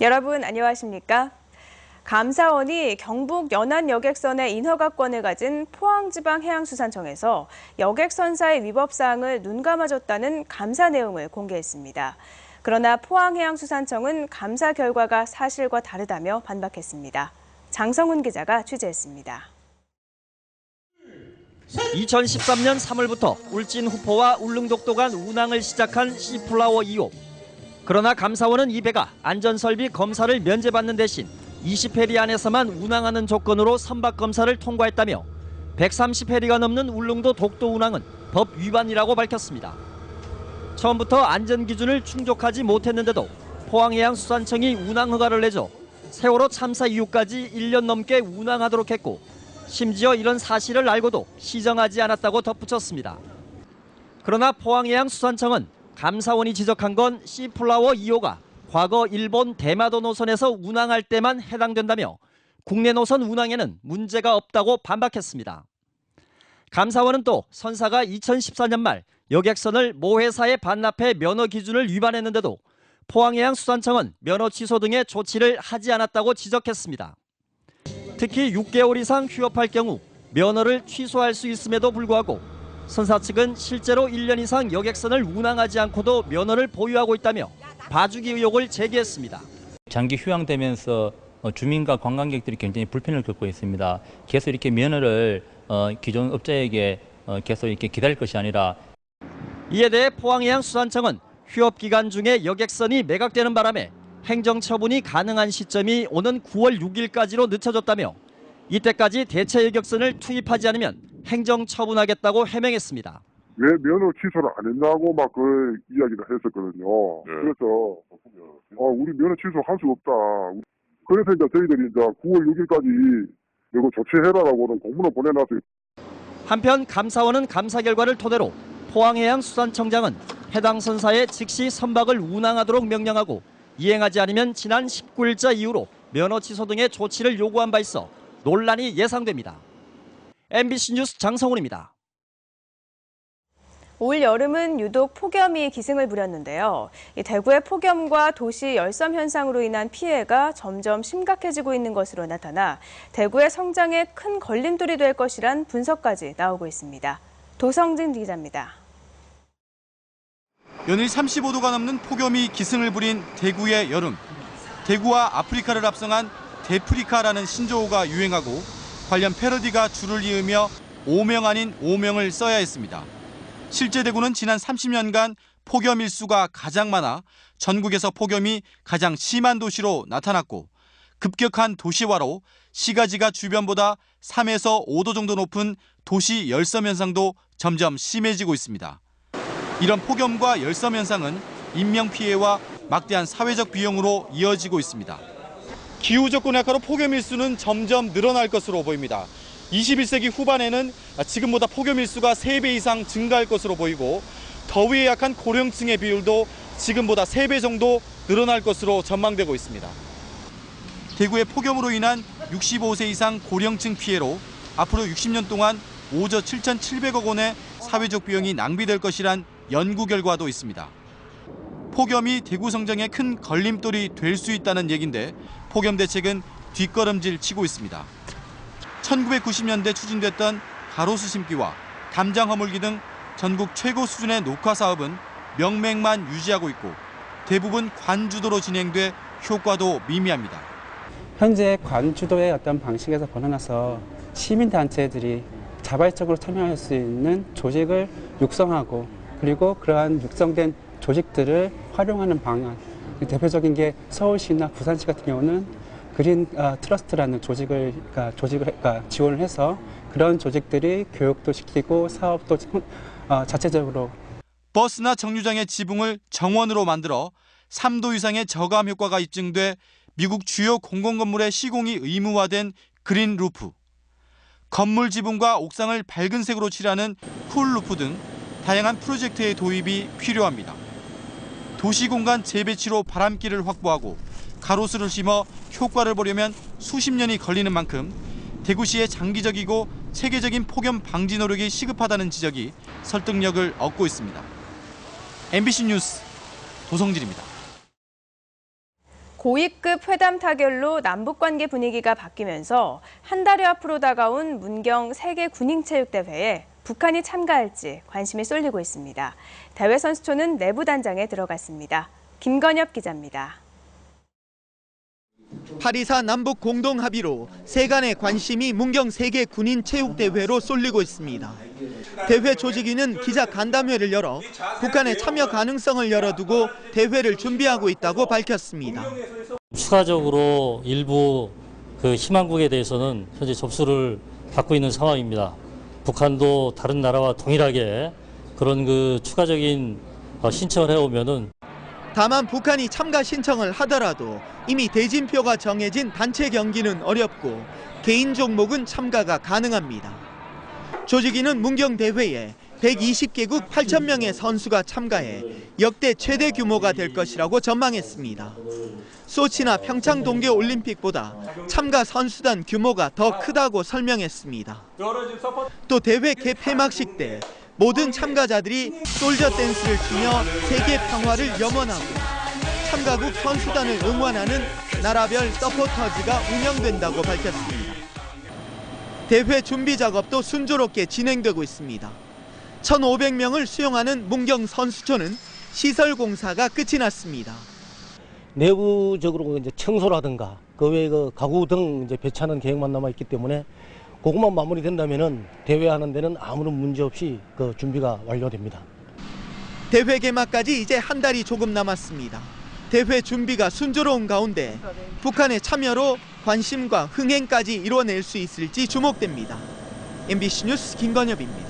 여러분 안녕하십니까? 감사원이 경북 연안 여객선의 인허가권을 가진 포항지방해양수산청에서 여객선사의 위법 사항을 눈감아줬다는 감사 내용을 공개했습니다. 그러나 포항해양수산청은 감사 결과가 사실과 다르다며 반박했습니다. 장성훈 기자가 취재했습니다. 2013년 3월부터 울진 후포와 울릉독도 간 운항을 시작한 시플라워 2호. 그러나 감사원은 이 배가 안전설비 검사를 면제받는 대신 20해리 안에서만 운항하는 조건으로 선박 검사를 통과했다며 130해리가 넘는 울릉도 독도 운항은 법 위반이라고 밝혔습니다. 처음부터 안전기준을 충족하지 못했는데도 포항해양수산청이 운항허가를 내줘 세월호 참사 이후까지 1년 넘게 운항하도록 했고 심지어 이런 사실을 알고도 시정하지 않았다고 덧붙였습니다. 그러나 포항해양수산청은 감사원이 지적한 건 시플라워 2호가 과거 일본 대마도 노선에서 운항할 때만 해당된다며 국내 노선 운항에는 문제가 없다고 반박했습니다. 감사원은 또 선사가 2014년 말 여객선을 모 회사에 반납해 면허 기준을 위반했는데도 포항해양수산청은 면허 취소 등의 조치를 하지 않았다고 지적했습니다. 특히 6개월 이상 휴업할 경우 면허를 취소할 수 있음에도 불구하고 선사 측은 실제로 1년 이상 여객선을 운항하지 않고도 면허를 보유하고 있다며 봐주기 의혹을 제기했습니다. 장기 휴양되면서 주민과 관광객들이 굉장히 불편을 겪고 있습니다. 계속 이렇게 면허를 기존 업자에게 계속 이렇게 기다릴 것이 아니라 이에 대해 포항해양수산청은 휴업 기간 중에 여객선이 매각되는 바람에 행정처분이 가능한 시점이 오는 9월 6일까지로 늦춰졌다며 이때까지 대체 여객선을 투입하지 않으면 행정처분하겠다고 해명했습니다. 왜 면허 취소를 안 했냐고 막 그 이야기를 했었거든요. 네. 그래서 우리 면허 취소할 수 없다. 그래서 이제 저희들이 이제 9월 6일까지 이거 조치해라라고는 공문을 보내놨어요. 한편 감사원은 감사 결과를 토대로 포항해양수산청장은 해당 선사에 즉시 선박을 운항하도록 명령하고 이행하지 않으면 지난 19일자 이후로 면허 취소 등의 조치를 요구한 바 있어 논란이 예상됩니다. MBC 뉴스 장성훈입니다. 올 여름은 유독 폭염이 기승을 부렸는데요. 대구의 폭염과 도시 열섬 현상으로 인한 피해가 점점 심각해지고 있는 것으로 나타나 대구의 성장에 큰 걸림돌이 될 것이란 분석까지 나오고 있습니다. 도성진 기자입니다. 연일 35도가 넘는 폭염이 기승을 부린 대구의 여름. 대구와 아프리카를 합성한 대프리카라는 신조어가 유행하고 관련 패러디가 줄을 이으며 오명 아닌 오명을 써야 했습니다. 실제 대구는 지난 30년간 폭염 일수가 가장 많아 전국에서 폭염이 가장 심한 도시로 나타났고 급격한 도시화로 시가지가 주변보다 3에서 5도 정도 높은 도시 열섬 현상도 점점 심해지고 있습니다. 이런 폭염과 열섬 현상은 인명피해와 막대한 사회적 비용으로 이어지고 있습니다. 기후조건 약화로 폭염 일수는 점점 늘어날 것으로 보입니다. 21세기 후반에는 지금보다 폭염 일수가 3배 이상 증가할 것으로 보이고 더위에 약한 고령층의 비율도 지금보다 3배 정도 늘어날 것으로 전망되고 있습니다. 대구의 폭염으로 인한 65세 이상 고령층 피해로 앞으로 60년 동안 5조 7,700억 원의 사회적 비용이 낭비될 것이란 연구 결과도 있습니다. 폭염이 대구 성장에 큰 걸림돌이 될 수 있다는 얘긴데 폭염 대책은 뒷걸음질 치고 있습니다. 1990년대 추진됐던 가로수 심기와 담장 허물기 등 전국 최고 수준의 녹화 사업은 명맥만 유지하고 있고 대부분 관주도로 진행돼 효과도 미미합니다. 현재 관주도의 어떤 방식에서 벗어나서 시민단체들이 자발적으로 참여할 수 있는 조직을 육성하고 그리고 그러한 육성된 조직들을 활용하는 방안. 대표적인 게 서울시나 부산시 같은 경우는 그린 트러스트라는 조직을 지원을 해서 그런 조직들이 교육도 시키고 사업도 자체적으로 버스나 정류장의 지붕을 정원으로 만들어 3도 이상의 저감 효과가 입증돼 미국 주요 공공건물의 시공이 의무화된 그린 루프, 건물 지붕과 옥상을 밝은 색으로 칠하는 쿨 루프 등 다양한 프로젝트의 도입이 필요합니다. 도시공간 재배치로 바람길을 확보하고 가로수를 심어 효과를 보려면 수십 년이 걸리는 만큼 대구시의 장기적이고 체계적인 폭염 방지 노력이 시급하다는 지적이 설득력을 얻고 있습니다. MBC 뉴스 도성진입니다. 고위급 회담 타결로 남북관계 분위기가 바뀌면서 한 달여 앞으로 다가온 문경 세계 군인체육대회에 북한이 참가할지 관심이 쏠리고 있습니다. 대회 선수촌은 내부 단장에 들어갔습니다. 김건엽 기자입니다. 파리사 남북 공동 합의로 세간의 관심이 문경 세계 군인 체육대회로 쏠리고 있습니다. 대회 조직위는 기자 간담회를 열어 북한의 참여 가능성을 열어두고 대회를 준비하고 있다고 밝혔습니다. 추가적으로 일부 희망국에 대해서는 현재 접수를 받고 있는 상황입니다. 북한도 다른 나라와 동일하게 그런 추가적인 신청을 해오면은 다만 북한이 참가 신청을 하더라도 이미 대진표가 정해진 단체 경기는 어렵고 개인 종목은 참가가 가능합니다. 조직위는 문경 대회에 120개국 8,000명의 선수가 참가해 역대 최대 규모가 될 것이라고 전망했습니다. 소치나 평창 동계올림픽보다 참가 선수단 규모가 더 크다고 설명했습니다. 또 대회 개폐막식 때 모든 참가자들이 솔저 댄스를 추며 세계 평화를 염원하고 참가국 선수단을 응원하는 나라별 서포터즈가 운영된다고 밝혔습니다. 대회 준비 작업도 순조롭게 진행되고 있습니다. 1,500명을 수용하는 문경 선수촌은 시설 공사가 끝이 났습니다. 내부적으로 이제 청소라든가 그 외에 가구 등 이제 배치하는 계획만 남아 있기 때문에 그것만 마무리된다면은 대회하는 데는 아무런 문제 없이 준비가 완료됩니다. 대회 개막까지 이제 한 달이 조금 남았습니다. 대회 준비가 순조로운 가운데 북한의 참여로 관심과 흥행까지 이뤄낼 수 있을지 주목됩니다. MBC 뉴스 김건엽입니다.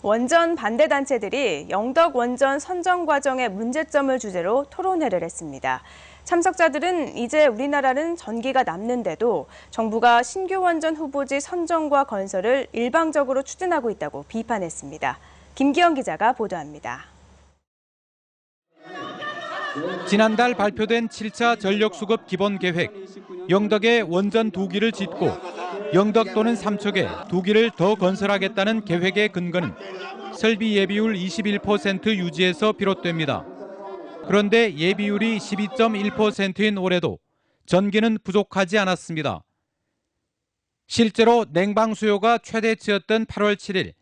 원전 반대 단체들이 영덕 원전 선정 과정의 문제점을 주제로 토론회를 했습니다. 참석자들은 이제 우리나라는 전기가 남는데도 정부가 신규 원전 후보지 선정과 건설을 일방적으로 추진하고 있다고 비판했습니다. 김기영 기자가 보도합니다. 지난달 발표된 7차 전력수급 기본계획, 영덕에 원전 2기를 짓고 영덕 또는 삼척에 2기를 더 건설하겠다는 계획의 근거는 설비 예비율 21% 유지에서 비롯됩니다. 그런데 예비율이 12.1%인 올해도 전기는 부족하지 않았습니다. 실제로 냉방 수요가 최대치였던 8월 7일,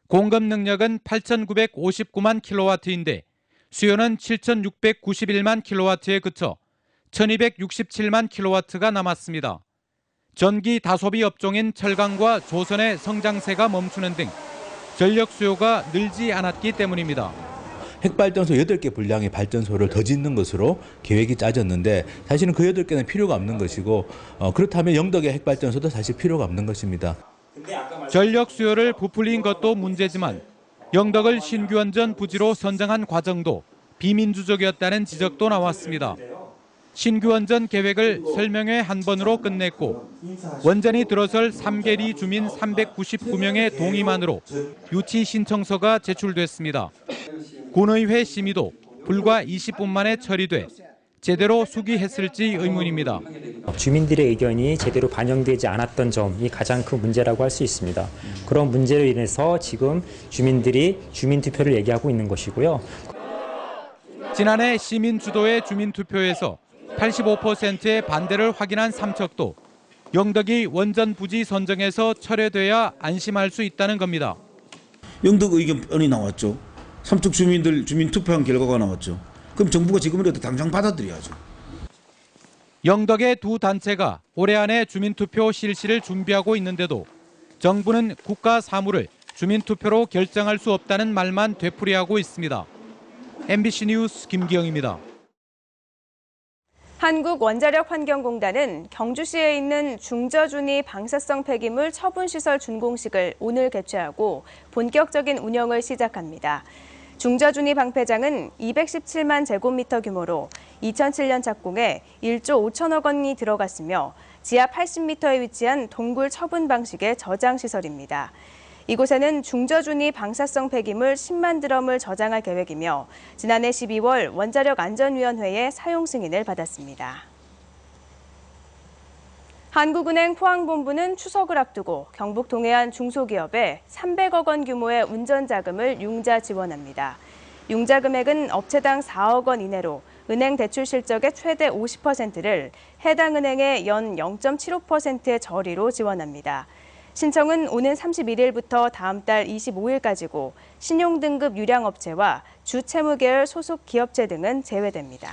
공급 능력은 8,959만 킬로와트인데 수요는 7,691만 킬로와트에 그쳐 1,267만 킬로와트가 남았습니다. 전기 다소비 업종인 철강과 조선의 성장세가 멈추는 등 전력 수요가 늘지 않았기 때문입니다. 핵발전소 8개 분량의 발전소를 더 짓는 것으로 계획이 짜졌는데 사실은 그 8개는 필요가 없는 것이고 그렇다면 영덕의 핵발전소도 사실 필요가 없는 것입니다. 전력 수요를 부풀린 것도 문제지만 영덕을 신규 원전 부지로 선정한 과정도 비민주적이었다는 지적도 나왔습니다. 신규 원전 계획을 설명회 한 번으로 끝냈고 원전이 들어설 3계리 주민 399명의 동의만으로 유치 신청서가 제출됐습니다. 군의회 심의도 불과 20분 만에 처리돼 제대로 수기했을지 의문입니다. 주민들의 의견이 제대로 반영되지 않았던 점이 가장 큰 문제라고 할 수 있습니다. 그런 문제로 인해서 지금 주민들이 주민투표를 얘기하고 있는 것이고요. 지난해 시민 주도의 주민투표에서 85%의 반대를 확인한 삼척도 영덕이 원전 부지 선정에서 철회돼야 안심할 수 있다는 겁니다. 영덕 의견이 나왔죠. 삼척 주민들 주민 투표한 결과가 나왔죠. 그럼 정부가 지금이라도 당장 받아들여야죠. 영덕의 두 단체가 올해 안에 주민투표 실시를 준비하고 있는데도 정부는 국가 사무를 주민투표로 결정할 수 없다는 말만 되풀이하고 있습니다. MBC 뉴스 김기영입니다. 한국원자력환경공단은 경주시에 있는 중저준위 방사성 폐기물 처분시설 준공식을 오늘 개최하고 본격적인 운영을 시작합니다. 중저준위 방폐장은 217만 제곱미터 규모로 2007년 착공해 1조 5천억 원이 들어갔으며 지하 80m에 위치한 동굴 처분 방식의 저장시설입니다. 이곳에는 중저준위 방사성 폐기물 10만 드럼을 저장할 계획이며 지난해 12월 원자력안전위원회의 사용 승인을 받았습니다. 한국은행 포항본부는 추석을 앞두고 경북 동해안 중소기업에 300억 원 규모의 운전자금을 융자 지원합니다. 융자 금액은 업체당 4억 원 이내로 은행 대출 실적의 최대 50%를 해당 은행의 연 0.75%의 저리로 지원합니다. 신청은 오는 31일부터 다음 달 25일까지고 신용등급 유량업체와 주채무계열 소속 기업체 등은 제외됩니다.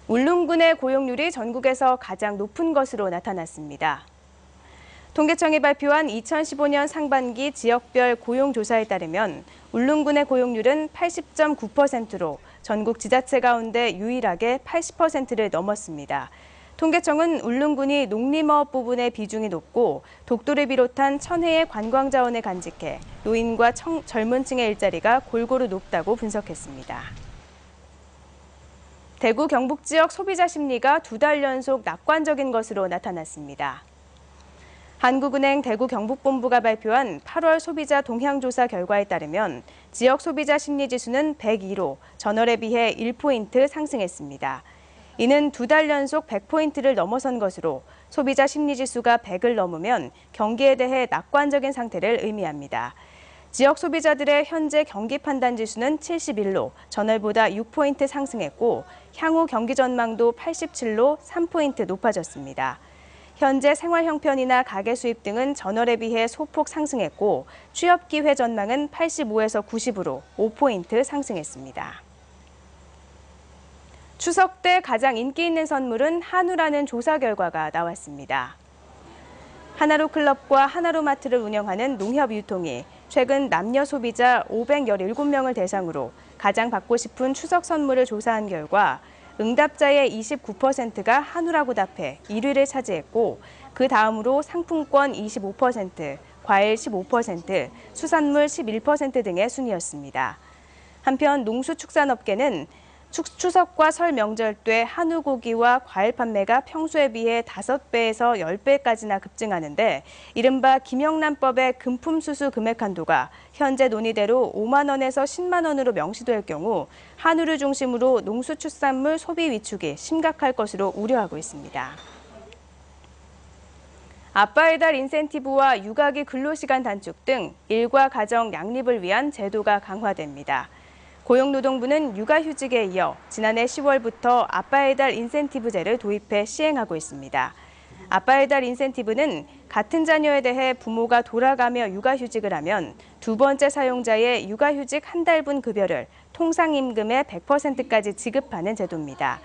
울릉군의 고용률이 전국에서 가장 높은 것으로 나타났습니다. 통계청이 발표한 2015년 상반기 지역별 고용조사에 따르면 울릉군의 고용률은 80.9%로 전국 지자체 가운데 유일하게 80%를 넘었습니다. 통계청은 울릉군이 농림어업 부분의 비중이 높고 독도를 비롯한 천혜의 관광자원을 간직해 노인과 젊은 층의 일자리가 골고루 높다고 분석했습니다. 대구 경북 지역 소비자 심리가 2달 연속 낙관적인 것으로 나타났습니다. 한국은행 대구 경북본부가 발표한 8월 소비자 동향조사 결과에 따르면 지역 소비자 심리지수는 102로 전월에 비해 1포인트 상승했습니다. 이는 2달 연속 100포인트를 넘어선 것으로 소비자 심리지수가 100을 넘으면 경기에 대해 낙관적인 상태를 의미합니다. 지역 소비자들의 현재 경기 판단 지수는 71로 전월보다 6포인트 상승했고 향후 경기 전망도 87로 3포인트 높아졌습니다. 현재 생활 형편이나 가계 수입 등은 전월에 비해 소폭 상승했고 취업 기회 전망은 85에서 90으로 5포인트 상승했습니다. 추석 때 가장 인기 있는 선물은 한우라는 조사 결과가 나왔습니다. 하나로클럽과 하나로마트를 운영하는 농협유통이 최근 남녀 소비자 517명을 대상으로 가장 받고 싶은 추석 선물을 조사한 결과 응답자의 29%가 한우라고 답해 1위를 차지했고 그 다음으로 상품권 25%, 과일 15%, 수산물 11% 등의 순이었습니다. 한편 농수축산업계는 추석과 설 명절 때 한우 고기와 과일 판매가 평소에 비해 5배에서 10배까지나 급증하는데 이른바 김영란법의 금품수수 금액 한도가 현재 논의대로 5만 원에서 10만 원으로 명시될 경우 한우를 중심으로 농수축산물 소비 위축이 심각할 것으로 우려하고 있습니다. 아빠의 달 인센티브와 육아기 근로시간 단축 등 일과 가정 양립을 위한 제도가 강화됩니다. 고용노동부는 육아휴직에 이어 지난해 10월부터 아빠의 달 인센티브제를 도입해 시행하고 있습니다. 아빠의 달 인센티브는 같은 자녀에 대해 부모가 돌아가며 육아휴직을 하면 두 번째 사용자의 육아휴직 한 달분 급여를 통상임금의 100%까지 지급하는 제도입니다.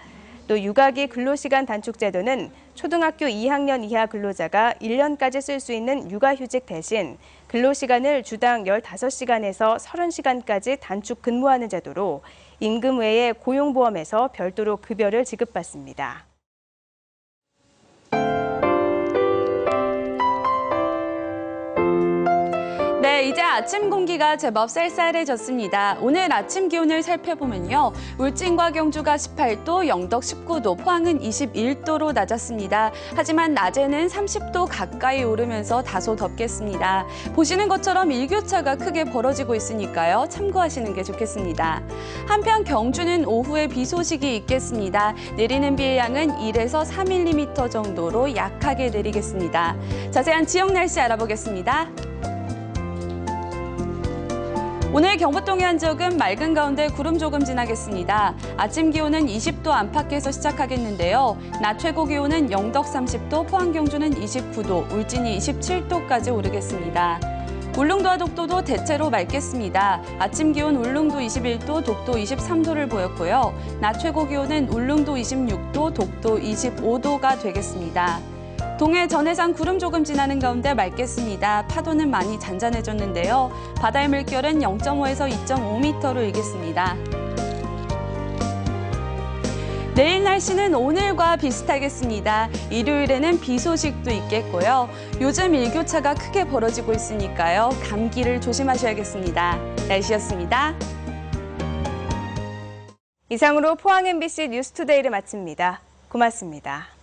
또 육아기 근로시간 단축 제도는 초등학교 2학년 이하 근로자가 1년까지 쓸 수 있는 육아휴직 대신 근로시간을 주당 15시간에서 30시간까지 단축 근무하는 제도로 임금 외에 고용보험에서 별도로 급여를 지급받습니다. 네, 이제 아침 공기가 제법 쌀쌀해졌습니다. 오늘 아침 기온을 살펴보면요. 울진과 경주가 18도, 영덕 19도, 포항은 21도로 낮았습니다. 하지만 낮에는 30도 가까이 오르면서 다소 덥겠습니다. 보시는 것처럼 일교차가 크게 벌어지고 있으니까요. 참고하시는 게 좋겠습니다. 한편 경주는 오후에 비 소식이 있겠습니다. 내리는 비의 양은 1에서 4mm 정도로 약하게 내리겠습니다. 자세한 지역 날씨 알아보겠습니다. 오늘 경북 동해안 지역은 맑은 가운데 구름 조금 지나겠습니다. 아침 기온은 20도 안팎에서 시작하겠는데요. 낮 최고 기온은 영덕 30도, 포항 경주는 29도, 울진이 27도까지 오르겠습니다. 울릉도와 독도도 대체로 맑겠습니다. 아침 기온 울릉도 21도, 독도 23도를 보였고요. 낮 최고 기온은 울릉도 26도, 독도 25도가 되겠습니다. 동해 전해상 구름 조금 지나는 가운데 맑겠습니다. 파도는 많이 잔잔해졌는데요. 바다의 물결은 0.5에서 2.5m로 일겠습니다. 내일 날씨는 오늘과 비슷하겠습니다. 일요일에는 비 소식도 있겠고요. 요즘 일교차가 크게 벌어지고 있으니까요. 감기를 조심하셔야겠습니다. 날씨였습니다. 이상으로 포항 MBC 뉴스투데이를 마칩니다. 고맙습니다.